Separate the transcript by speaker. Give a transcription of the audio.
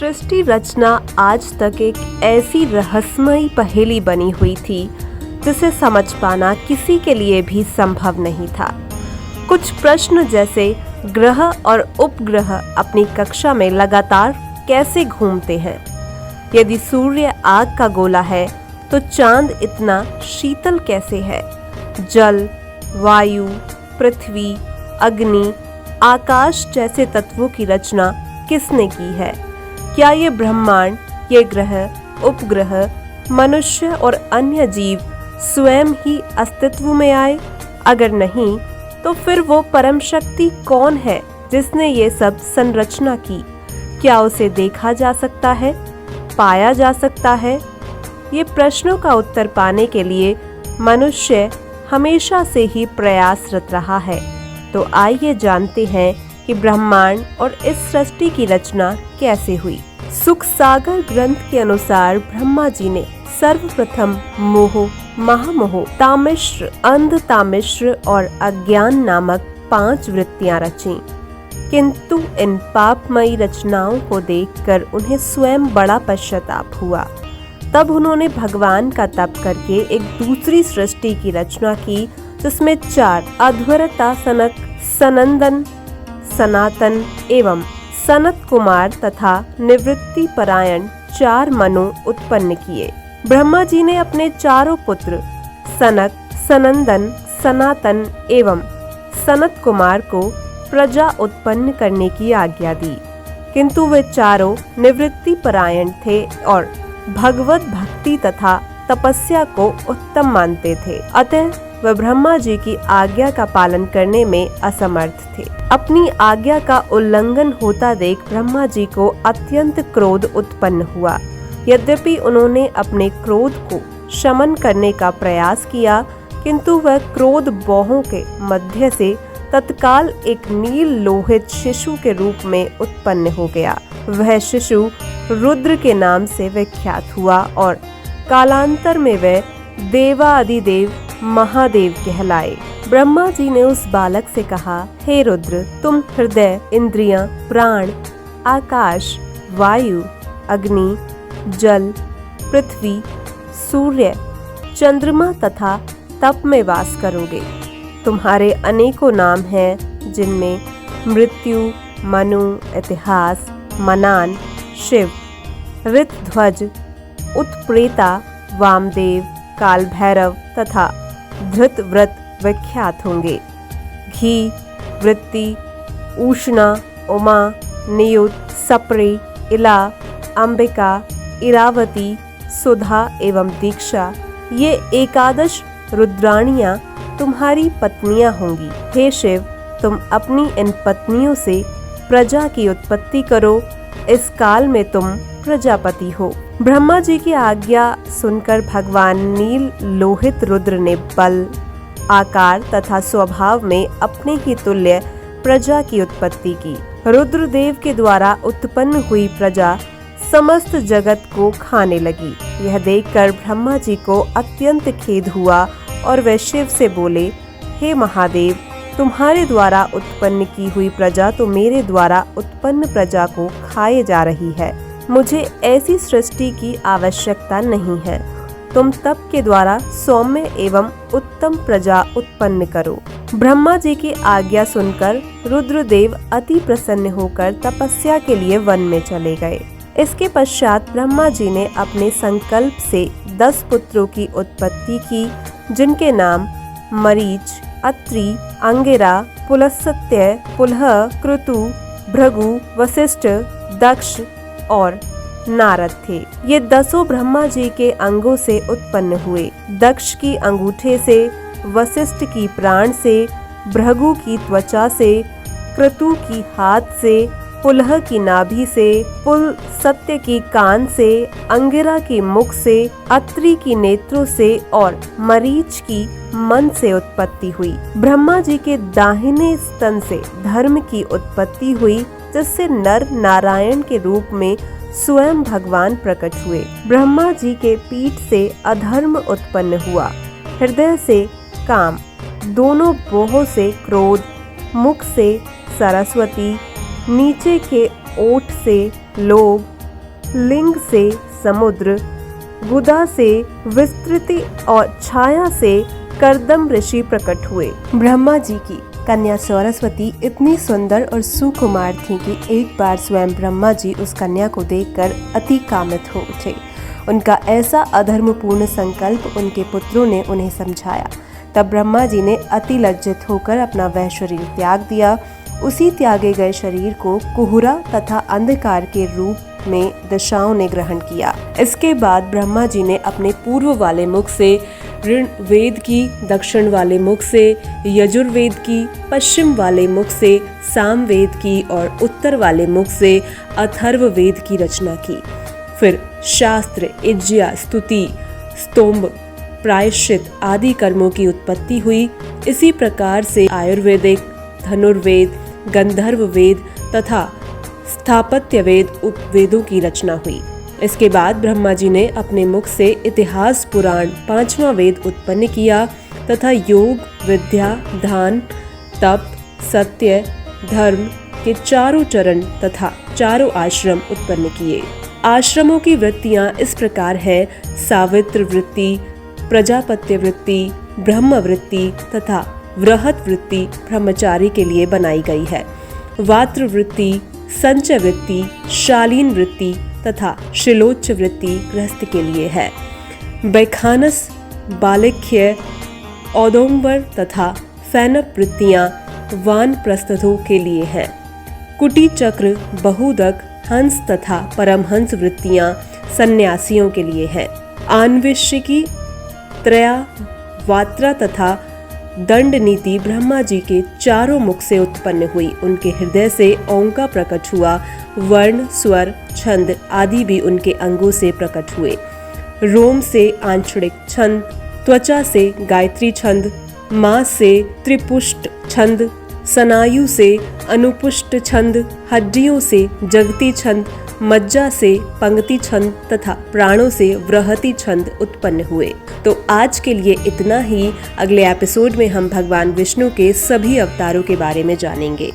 Speaker 1: सृष्टि रचना आज तक एक ऐसी रहस्यमयी पहेली बनी हुई थी जिसे समझ पाना किसी के लिए भी संभव नहीं था। कुछ प्रश्न जैसे ग्रह और उपग्रह अपनी कक्षा में लगातार कैसे घूमते हैं, यदि सूर्य आग का गोला है तो चांद इतना शीतल कैसे है, जल, वायु, पृथ्वी, अग्नि, आकाश जैसे तत्वों की रचना किसने की है, क्या ये ब्रह्मांड, ये ग्रह, उपग्रह, मनुष्य और अन्य जीव स्वयं ही अस्तित्व में आए? अगर नहीं तो फिर वो परम शक्ति कौन है जिसने ये सब संरचना की? क्या उसे देखा जा सकता है, पाया जा सकता है? ये प्रश्नों का उत्तर पाने के लिए मनुष्य हमेशा से ही प्रयासरत रहा है। तो आइए जानते हैं कि ब्रह्मांड और इस सृष्टि की रचना कैसे हुई। सुख सागर ग्रंथ के अनुसार ब्रह्मा जी ने सर्वप्रथम मोह, महामोह, तामिश्र, अंध तामिश्र और अज्ञान नामक 5 वृत्तियां रची। किंतु इन पापमयी रचनाओं को देखकर उन्हें स्वयं बड़ा पश्चाताप हुआ। तब उन्होंने भगवान का तप करके एक दूसरी सृष्टि की रचना की जिसमें 4 अध्वरता, सनक, सनंदन, सनातन एवं सनत कुमार तथा निवृत्ति परायण 4 मनु उत्पन्न किए। ब्रह्मा जी ने अपने चारों पुत्र सनक, सनंदन, सनातन एवं सनत कुमार को प्रजा उत्पन्न करने की आज्ञा दी, किंतु वे चारों निवृत्ति परायण थे और भगवत भक्ति तथा तपस्या को उत्तम मानते थे। अतः वह ब्रह्मा जी की आज्ञा का पालन करने में असमर्थ थे। अपनी आज्ञा का उल्लंघन होता देख ब्रह्मा जी को अत्यंत क्रोध उत्पन्न हुआ। यद्यपि उन्होंने अपने क्रोध को शमन करने का प्रयास किया, किंतु वह क्रोध बाहों के मध्य से तत्काल एक नील लोहित शिशु के रूप में उत्पन्न हो गया। वह शिशु रुद्र के नाम से विख्यात हुआ और कालांतर में वह देवाधिदेव महादेव कहलाए। ब्रह्मा जी ने उस बालक से कहा, हे रुद्र, तुम हृदय, इंद्रियां, प्राण, आकाश, वायु, अग्नि, जल, पृथ्वी, सूर्य, चंद्रमा तथा तप में वास करोगे। तुम्हारे अनेकों नाम हैं जिनमें मृत्यु, मनु, इतिहास, मनान, शिव, ऋतध्वज, उत्प्रेता, वामदेव, काल भैरव तथा धृतव्रत विख्यात होंगे। घी, वृत्ति, उष्णा, उमा, नियुत, सप्रे, इला, अंबिका, इरावती, सुधा एवं दीक्षा, ये 11 रुद्राणियां तुम्हारी पत्नियां होंगी। हे शिव, तुम अपनी इन पत्नियों से प्रजा की उत्पत्ति करो। इस काल में तुम प्रजापति हो। ब्रह्मा जी की आज्ञा सुनकर भगवान नील लोहित रुद्र ने बल, आकार तथा स्वभाव में अपने ही तुल्य प्रजा की उत्पत्ति की। रुद्रदेव के द्वारा उत्पन्न हुई प्रजा समस्त जगत को खाने लगी। यह देखकर ब्रह्मा जी को अत्यंत खेद हुआ और वे शिव से बोले, हे महादेव, तुम्हारे द्वारा उत्पन्न की हुई प्रजा तो मेरे द्वारा उत्पन्न प्रजा को खाए जा रही है। मुझे ऐसी सृष्टि की आवश्यकता नहीं है। तुम तप के द्वारा सौम्य एवं उत्तम प्रजा उत्पन्न करो। ब्रह्मा जी की आज्ञा सुनकर रुद्रदेव अति प्रसन्न होकर तपस्या के लिए वन में चले गए। इसके पश्चात ब्रह्मा जी ने अपने संकल्प से 10 पुत्रों की उत्पत्ति की, जिनके नाम मरीच, अत्रि, अंगिरा, पुलस्त्य, पुलह, क्रतु, भृगु, वशिष्ठ, दक्ष और नारद थे। ये 10 ब्रह्मा जी के अंगों से उत्पन्न हुए। दक्ष की अंगूठे से, वशिष्ठ की प्राण से, भृगु की त्वचा से, क्रतु की हाथ से, पुलह की नाभि से, पुलस्त्य की कान से, अंगिरा की मुख से, अत्रि की नेत्रों से और मरीच की मन से उत्पत्ति हुई। ब्रह्मा जी के दाहिने स्तन से धर्म की उत्पत्ति हुई, जिससे नर नारायण के रूप में स्वयं भगवान प्रकट हुए। ब्रह्मा जी के पीठ से अधर्म उत्पन्न हुआ। हृदय से काम, दोनों बाहों से क्रोध, मुख से सरस्वती, नीचे के ओठ से लोभ, लिंग से समुद्र, गुदा से विस्तृति और छाया से कर्दम ऋषि प्रकट हुए। ब्रह्मा जी की कन्या सरस्वती इतनी सुंदर और सुकुमार थी कि एक बार स्वयं ब्रह्मा जी उस कन्या को देखकर अति कामित हो उठे। उनका ऐसा अधर्मपूर्ण संकल्प उनके पुत्रों ने उन्हें समझाया। तब ब्रह्मा जी ने अति लज्जित होकर अपना वह शरीर त्याग दिया। उसी त्यागे गए शरीर को कुहुरा तथा अंधकार के रूप में दशाओं ने ग्रहण किया। इसके बाद ब्रह्मा जी ने अपने पूर्व वाले मुख से ऋग्वेद की, दक्षिण वाले मुख से यजुर्वेद की, पश्चिम वाले मुख से सामवेद की और उत्तर वाले मुख से अथर्ववेद की रचना की। फिर शास्त्र, इज्या, स्तुति, स्तोम, प्रायश्चित आदि कर्मों की उत्पत्ति हुई। इसी प्रकार से आयुर्वेदिक, धनुर्वेद, गंधर्व वेद तथा स्थापत्य वेद उपवेदों की रचना हुई। इसके बाद ब्रह्मा जी ने अपने मुख से इतिहास पुराण, पांचवा वेद उत्पन्न किया तथा योग, विद्या, दान, तप, सत्य, धर्म के चारों चरण तथा चारों आश्रम उत्पन्न किए। आश्रमों की वृत्तियां इस प्रकार है: सावित्र वृत्ति, प्रजापत्य वृत्ति, ब्रह्म वृत्ति तथा वृहत वृत्ति ब्रह्मचारी के लिए बनाई गई है। वात्र वृत्ति, संचय वृत्ति, शालीन वृत्ति तथा शिलोच्च वृत्ति गृहस्थ के लिए है। बैखानस, बालिख्य, औदोंबर तथा फैनप वृत्तियां वानप्रस्थों के लिए हैं। कुटी चक्र, बहुदक, हंस तथा परमहंस वृत्तियां सन्यासियों के लिए हैं। आन्वेषिकी, त्रया, वात्रा तथा दंड नीति ब्रह्मा जी के चारों मुख से उत्पन्न हुई। उनके हृदय से ओं का प्रकट हुआ। वर्ण, स्वर, छंद आदि भी उनके अंगों से प्रकट हुए। रोम से आंचलिक छंद, त्वचा से गायत्री छंद, मांस से त्रिपुष्ट छंद, स्नायु से अनुपुष्ट छंद, हड्डियों से जगती छंद, मज्जा से पंक्ति छंद तथा प्राणों से वृहति छंद उत्पन्न हुए। तो आज के लिए इतना ही। अगले एपिसोड में हम भगवान विष्णु के सभी अवतारों के बारे में जानेंगे।